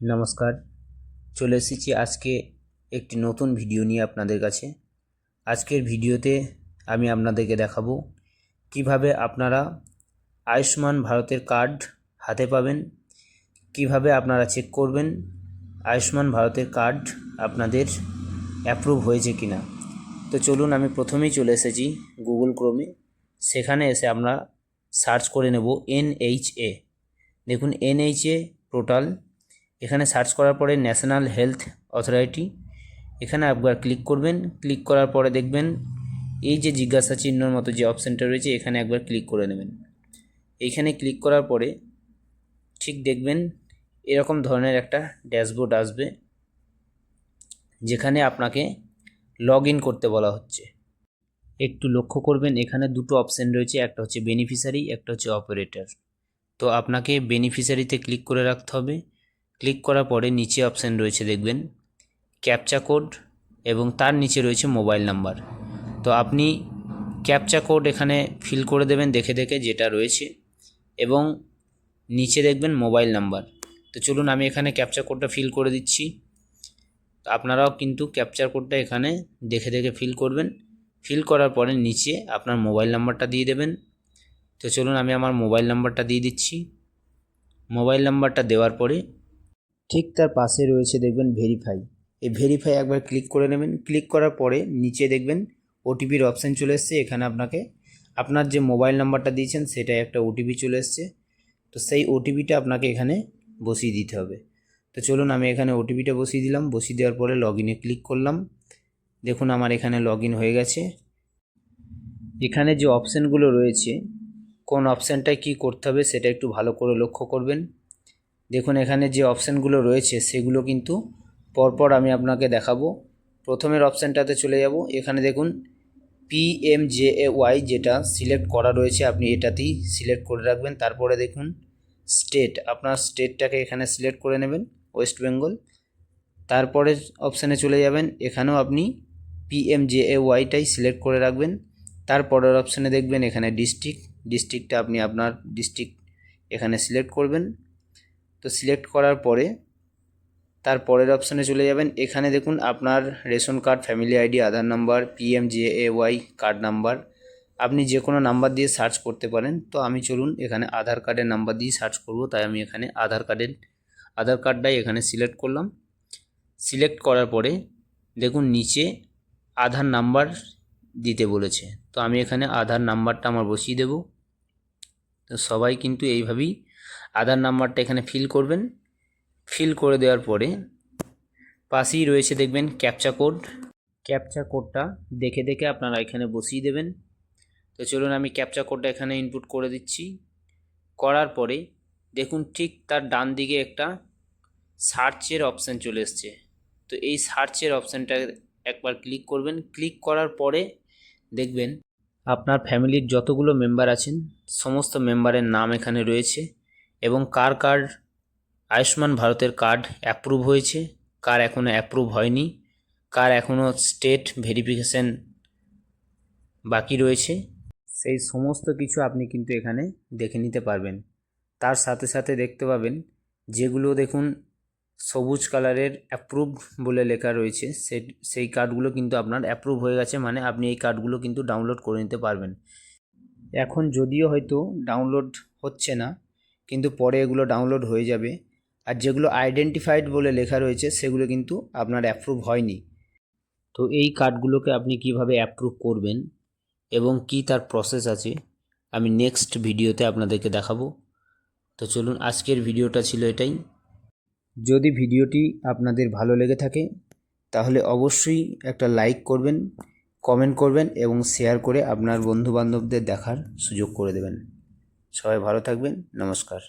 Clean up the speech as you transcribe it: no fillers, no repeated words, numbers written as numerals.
নমস্কার, চলে এসেছি আজকে একটি নতুন ভিডিও নিয়ে আপনাদের কাছে। আজকের ভিডিওতে আমি আপনাদেরকে দেখাবো কিভাবে আপনারা আয়ুষ্মান ভারতের কার্ড হাতে পাবেন, কিভাবে আপনারা চেক করবেন আয়ুষ্মান ভারতের কার্ড আপনাদের অ্যাপ্রুভ হয়েছে কিনা। তো চলুন, আমি প্রথমেই চলে এসেছি গুগল ক্রোমে। সেখানে এসে আমরা সার্চ করে নেব NHA। দেখুন, NHA পোর্টাল। এখানে সার্চ করার পরে ন্যাশনাল হেলথ অথরিটি, এখানে একবার ক্লিক করবেন। ক্লিক করার পরে দেখবেন এই যে জিজ্ঞাসা চিহ্নর মতো যে অপশানটা রয়েছে, এখানে একবার ক্লিক করে নেবেন। এইখানে ক্লিক করার পরে ঠিক দেখবেন এরকম ধরনের একটা ড্যাশবোর্ড আসবে, যেখানে আপনাকে লগ ইন করতে বলা হচ্ছে। একটু লক্ষ্য করবেন, এখানে দুটো অপশান রয়েছে, একটা হচ্ছে বেনিফিশিয়ারি, একটা হচ্ছে অপারেটর। তো আপনাকে বেনিফিশিয়ারিতে ক্লিক করে রাখতে হবে। ক্লিক করার পরে নিচে অপশান রয়েছে দেখবেন ক্যাপচা কোড, এবং তার নিচে রয়েছে মোবাইল নাম্বার। তো আপনি ক্যাপচা কোড এখানে ফিল করে দেবেন দেখে দেখে যেটা রয়েছে, এবং নিচে দেখবেন মোবাইল নাম্বার। তো চলুন, আমি এখানে ক্যাপচা কোডটা ফিল করে দিচ্ছি। তো আপনারাও কিন্তু ক্যাপচার কোডটা এখানে দেখে দেখে ফিল করবেন। ফিল করার পরে নিচে আপনার মোবাইল নাম্বারটা দিয়ে দেবেন। তো চলুন, আমি আমার মোবাইল নাম্বারটা দিয়ে দিচ্ছি। মোবাইল নাম্বারটা দেওয়ার পরে ঠিক তার পাশে রয়েছে দেখবেন ভেরিফাই। এই ভেরিফাই একবার ক্লিক করে নেবেন। ক্লিক করার পরে নিচে দেখবেন ওটিপির অপশান চলে এসছে। এখানে আপনাকে আপনার যে মোবাইল নাম্বারটা দিয়েছেন সেটাই একটা ওটিপি চলে এসছে। তো সেই ওটিপিটা আপনাকে এখানে বসিয়ে দিতে হবে। তো চলুন, আমি এখানে ওটিপিটা বসিয়ে দিলাম। বসিয়ে দেওয়ার পরে লগ ইনে ক্লিক করলাম। দেখুন, আমার এখানে লগ ইন হয়ে গেছে। এখানে যে অপশানগুলো রয়েছে, কোন অপশানটায় কী করতে হবে সেটা একটু ভালো করে লক্ষ্য করবেন। দেখুন, এখানে যে অপশানগুলো রয়েছে সেগুলো কিন্তু পরপর আমি আপনাকে দেখাবো। প্রথমের অপশানটাতে চলে যাব। এখানে দেখুন PMJAY যেটা সিলেক্ট করা রয়েছে, আপনি এটাতেই সিলেক্ট করে রাখবেন। তারপরে দেখুন স্টেট, আপনার স্টেটটাকে এখানে সিলেক্ট করে নেবেন, ওয়েস্ট বেঙ্গল। তারপরে অপশানে চলে যাবেন, এখানেও আপনি PMJAYটাই সিলেক্ট করে রাখবেন। তারপরের অপশানে দেখবেন এখানে ডিস্ট্রিক্টটা আপনি আপনার ডিস্ট্রিক্ট এখানে সিলেক্ট করবেন। তো সিলেক্ট করার পরে তারপরের অপশানে চলে যাবেন। এখানে দেখুন আপনার রেশন কার্ড, ফ্যামিলি আইডি, আধার নাম্বার, PMJAY কার্ড নাম্বার, আপনি যে কোনো নাম্বার দিয়ে সার্চ করতে পারেন। তো আমি চলুন এখানে আধার কার্ডের নাম্বার দিয়ে সার্চ করব, তাই আমি এখানে আধার কার্ডটাই এখানে সিলেক্ট করলাম। সিলেক্ট করার পরে দেখুন নিচে আধার নাম্বার দিতে বলেছে। তো আমি এখানে আধার নাম্বারটা আমার বসিয়ে দেব। তো সবাই কিন্তু এইভাবেই আধার নাম্বারটা এখানে ফিল করবেন। ফিল করে দেওয়ার পরে পাশেই রয়েছে দেখবেন ক্যাপচা কোড। ক্যাপচা কোডটা দেখে দেখে আপনারা এখানে বসিয়ে দেবেন। তো চলুন, আমি ক্যাপচা কোডটা এখানে ইনপুট করে দিচ্ছি। করার পরে দেখুন ঠিক তার ডান দিকে একটা সার্চের অপশান চলে এসছে। তো এই সার্চের অপশানটা একবার ক্লিক করবেন। ক্লিক করার পরে দেখবেন আপনার ফ্যামিলির যতগুলো মেম্বার আছেন সমস্ত মেম্বারের নাম এখানে রয়েছে, এবং কার কার আয়ুষ্মান ভারতের কার্ড অ্যাপ্রুভ হয়েছে, কার এখনও অ্যাপ্রুভ হয়নি, কার এখনও স্টেট ভেরিফিকেশান বাকি রয়েছে, সেই সমস্ত কিছু আপনি কিন্তু এখানে দেখে নিতে পারবেন। তার সাথে সাথে দেখতে পাবেন যেগুলো দেখুন সবুজ কালারের অ্যাপ্রুভ বলে লেখা রয়েছে, সেই কার্ডগুলো কিন্তু আপনার অ্যাপ্রুভ হয়ে গেছে, মানে আপনি এই কার্ডগুলো কিন্তু ডাউনলোড করে নিতে পারবেন। এখন যদিও হয়তো ডাউনলোড হচ্ছে না, কিন্তু পরে এগুলো ডাউনলোড হয়ে যাবে। আর যেগুলো আইডেন্টিফাইড বলে লেখা রয়েছে সেগুলো কিন্তু আপনার অ্যাপ্রুভ হয়নি। তো এই কার্ডগুলোকে আপনি কিভাবে অ্যাপ্রুভ করবেন এবং কি তার প্রসেস আছে, আমি নেক্সট ভিডিওতে আপনাদেরকে দেখাবো। তো চলুন, আজকের ভিডিওটা ছিল এটাই। যদি ভিডিওটি আপনাদের ভালো লেগে থাকে তাহলে অবশ্যই একটা লাইক করবেন, কমেন্ট করবেন এবং শেয়ার করে আপনার বন্ধুবান্ধবদের দেখার সুযোগ করে দেবেন। সবাই ভালো থাকবেন। নমস্কার।